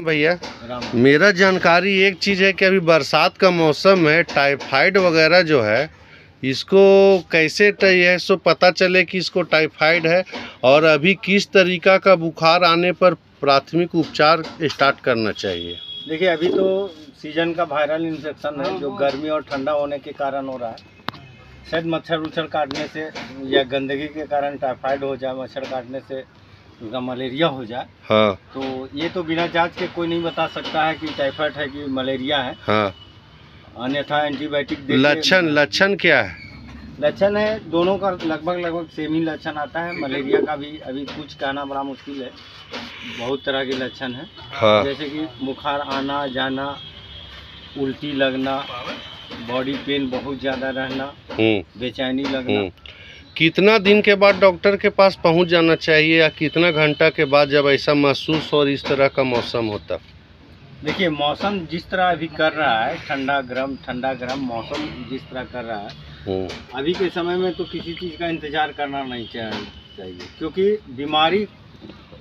भैया, मेरा जानकारी एक चीज़ है कि अभी बरसात का मौसम है, टाइफाइड वगैरह जो है इसको कैसे है सो पता चले कि इसको टाइफाइड है, और अभी किस तरीका का बुखार आने पर प्राथमिक उपचार स्टार्ट करना चाहिए। देखिए, अभी तो सीजन का वायरल इन्फेक्शन है जो गर्मी और ठंडा होने के कारण हो रहा है। शायद मच्छर काटने से या गंदगी के कारण टाइफाइड हो जाए, मच्छर काटने से उसका मलेरिया हो जाए। हाँ। तो ये तो बिना जांच के कोई नहीं बता सकता है कि टाइफाइड है कि मलेरिया है। हाँ। अन्यथा एंटीबायोटिक लक्षण क्या है? लक्षण है दोनों का लगभग सेम ही लक्षण आता है। मलेरिया का भी अभी कुछ कहना बड़ा मुश्किल है, बहुत तरह के लक्षण हैं। हाँ। जैसे कि बुखार आना जाना, उल्टी लगना, बॉडी पेन बहुत ज़्यादा रहना, बेचैनी लगना। कितना दिन के बाद डॉक्टर के पास पहुंच जाना चाहिए, या कितना घंटा के बाद जब ऐसा महसूस और इस तरह का मौसम होता? देखिए, मौसम जिस तरह अभी कर रहा है, ठंडा गर्म मौसम जिस तरह कर रहा है, अभी के समय में तो किसी चीज़ का इंतजार करना नहीं चाहिए, क्योंकि बीमारी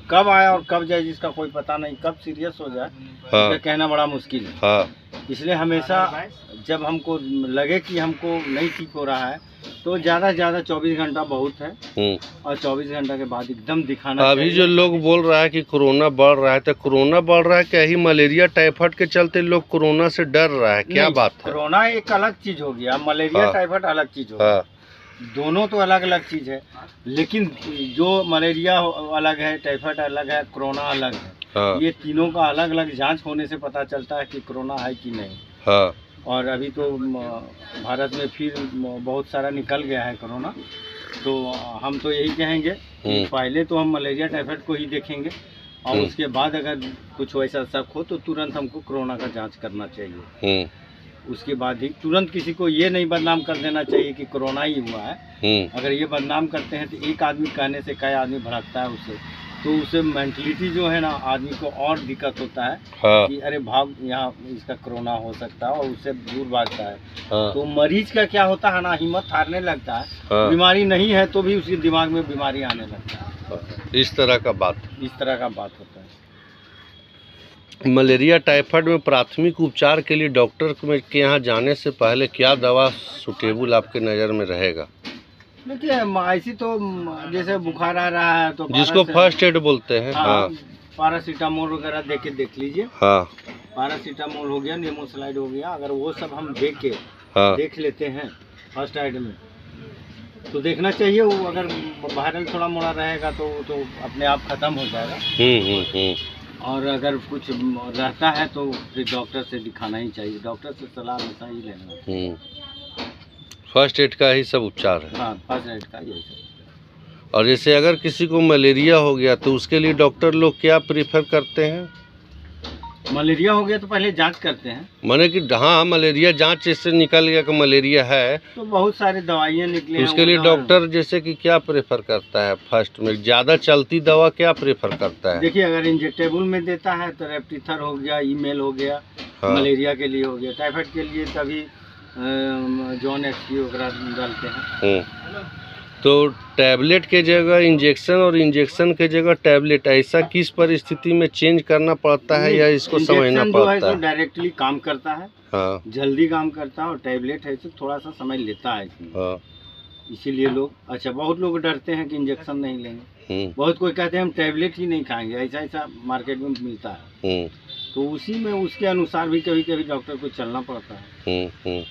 कब आए और कब जाए जिसका कोई पता नहीं, कब सीरियस हो जाए हाँ। कहना बड़ा मुश्किल है। हाँ। इसलिए हमेशा जब हमको लगे कि हमको नहीं ठीक हो रहा है तो ज़्यादा से ज़्यादा 24 घंटा बहुत है, और 24 घंटा के बाद एकदम दिखाना। अभी जो लोग बोल रहा है कि कोरोना बढ़ रहा है, तो कोरोना बढ़ रहा है क्या ही मलेरिया टाइफाइड के चलते लोग कोरोना से डर रहा है, क्या बात है? कोरोना एक अलग चीज़ हो गया, मलेरिया टाइफाइड अलग चीज़ हो गया। दोनों तो अलग अलग चीज़ है, लेकिन जो मलेरिया अलग है, टाइफाइड अलग है, कोरोना अलग है। हाँ। ये तीनों का अलग अलग जांच होने से पता चलता है कि कोरोना है कि नहीं। हाँ। और अभी तो भारत में फिर बहुत सारा निकल गया है कोरोना, तो हम तो यही कहेंगे कि पहले तो हम मलेरिया टाइफाइड को ही देखेंगे, और उसके बाद अगर कुछ वैसा शक हो तो तुरंत हमको कोरोना का जाँच करना चाहिए। उसके बाद ही तुरंत किसी को ये नहीं बदनाम कर देना चाहिए कि कोरोना ही हुआ है। अगर ये बदनाम करते हैं तो एक आदमी कहने से कई आदमी भड़कता है उससे, तो उससे मेंटलिटी जो है ना, आदमी को और दिक्कत होता है। हाँ। कि अरे भाग, यहाँ इसका कोरोना हो सकता है, और उससे दूर भागता है। हाँ। तो मरीज का क्या होता है ना, हिम्मत हारने लगता है। हाँ। बीमारी नहीं है तो भी उसके दिमाग में बीमारी आने लगता है। इस तरह का बात होता है। मलेरिया टाइफाइड में प्राथमिक उपचार के लिए डॉक्टर के यहाँ जाने से पहले क्या दवा सूटेबल आपके नज़र में रहेगा? देखिए, ऐसी तो जैसे बुखार आ रहा है तो जिसको फर्स्ट एड बोलते हैं। हाँ। पैरासीटामोल वगैरह दे के देख लीजिए। हाँ। पैरासीटामोल हो गया, नेमोसाइड हो गया, अगर वो सब हम देख लेते हैं फर्स्ट एड में, तो देखना चाहिए। वो अगर वायरल थोड़ा मोड़ा रहेगा तो अपने आप खत्म हो जाएगा। और अगर कुछ रहता है तो फिर डॉक्टर से दिखाना ही चाहिए, डॉक्टर से सलाह हमेशा ही लेना। फर्स्ट एड का ही सब उपचार है। हाँ, फर्स्ट एड का यही सब। और जैसे अगर किसी को मलेरिया हो गया तो उसके लिए डॉक्टर लोग क्या प्रीफर करते हैं? मलेरिया हो गया तो पहले जांच करते हैं, माने कि हाँ, मलेरिया जांच से निकल गया कि मलेरिया है तो बहुत सारी दवाइयाँ निकली। उसके लिए डॉक्टर जैसे कि क्या प्रेफर करता है? फर्स्ट में ज़्यादा चलती दवा क्या प्रेफर करता है? देखिए, अगर इंजेक्टेबल में देता है तो रेप्टीथर हो गया, ईमेल हो गया। हाँ। मलेरिया के लिए हो गया। टाइफाइड के लिए तभी जॉन एक्सपी वगैरह डालते हैं। तो टैबलेट के जगह इंजेक्शन और इंजेक्शन के जगह टैबलेट, ऐसा किस परिस्थिति में चेंज करना पड़ता है, या इसको समझना पड़ता है? डायरेक्टली काम करता है। हाँ। जल्दी काम करता है, और टैबलेट है तो थोड़ा सा समय लेता है इसमें। हाँ। इसीलिए लोग बहुत लोग डरते हैं कि इंजेक्शन नहीं लेंगे। बहुत कोई कहते हैं हम टैबलेट ही नहीं खाएंगे, ऐसा मार्केट में मिलता है। तो उसी में उसके अनुसार भी कभी कभी डॉक्टर को चलना पड़ता है,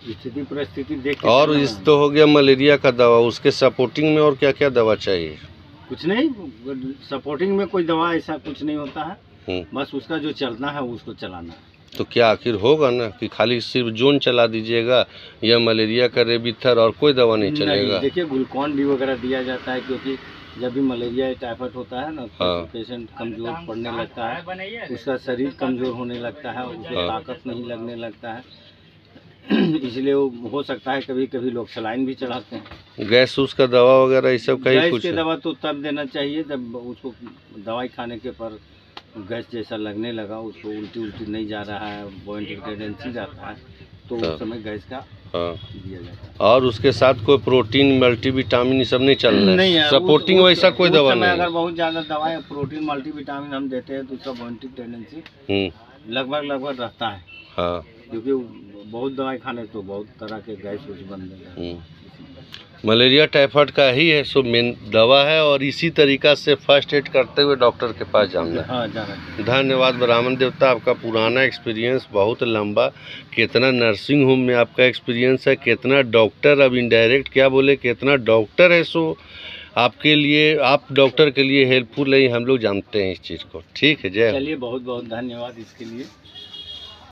स्थिति परिस्थिति देख। और इस तो हो गया मलेरिया का दवा, उसके सपोर्टिंग में और क्या क्या दवा चाहिए? कुछ नहीं, सपोर्टिंग में कोई दवा ऐसा कुछ नहीं होता है, बस उसका जो चलना है उसको चलाना है। तो क्या आखिर होगा ना कि खाली सिर्फ जोन चला दीजिएगा, या मलेरिया का रेबिथर और कोई दवा नहीं चलेगा? देखिए, ग्लूकॉन डी वगैरह दिया जाता है, क्योंकि जब भी मलेरिया टाइफाइड होता है ना, तो पेशेंट कमज़ोर पड़ने लगता है, उसका शरीर कमज़ोर होने लगता है, उसको ताकत नहीं लगने लगता है। इसलिए वो हो सकता है कभी कभी लोग सलाइन भी चढ़ाते हैं। गैस उसका दवा वगैरह ये सब का ही कुछ? गैस के दवा तो तब देना चाहिए जब उसको दवाई खाने के पर गैस जैसा लगने लगा, उसको उल्टी नहीं जा रहा है, बॉइंट टेंडेंसी जाता है, तो उस समय गैस का हाँ। दिया जाता है। और उसके साथ कोई प्रोटीन मल्टीविटामिन ये सब नहीं चल रहा है? नहीं है, सपोर्टिंग वैसा कोई दवा नहीं? अगर बहुत ज़्यादा दवाएं प्रोटीन मल्टीविटामिन हम देते हैं तो उसका बॉन्टिंग टेंडेंसी लगभग रहता है। हाँ। क्योंकि बहुत दवाई खाने तो बहुत तरह के गैस बन रहे हैं। मलेरिया टाइफाइड का ही है सो मेन दवा है, और इसी तरीका से फर्स्ट एड करते हुए डॉक्टर के पास जाना है। हाँ, जाना है। धन्यवाद ब्राह्मण देवता, आपका पुराना एक्सपीरियंस बहुत लंबा, कितना नर्सिंग होम में आपका एक्सपीरियंस है, कितना डॉक्टर, अब इनडायरेक्ट क्या बोले, कितना डॉक्टर है सो आपके लिए, आप डॉक्टर के लिए हेल्पफुल है, हम लोग जानते हैं इस चीज़ को। ठीक है, जय। चलिए, बहुत बहुत धन्यवाद इसके लिए।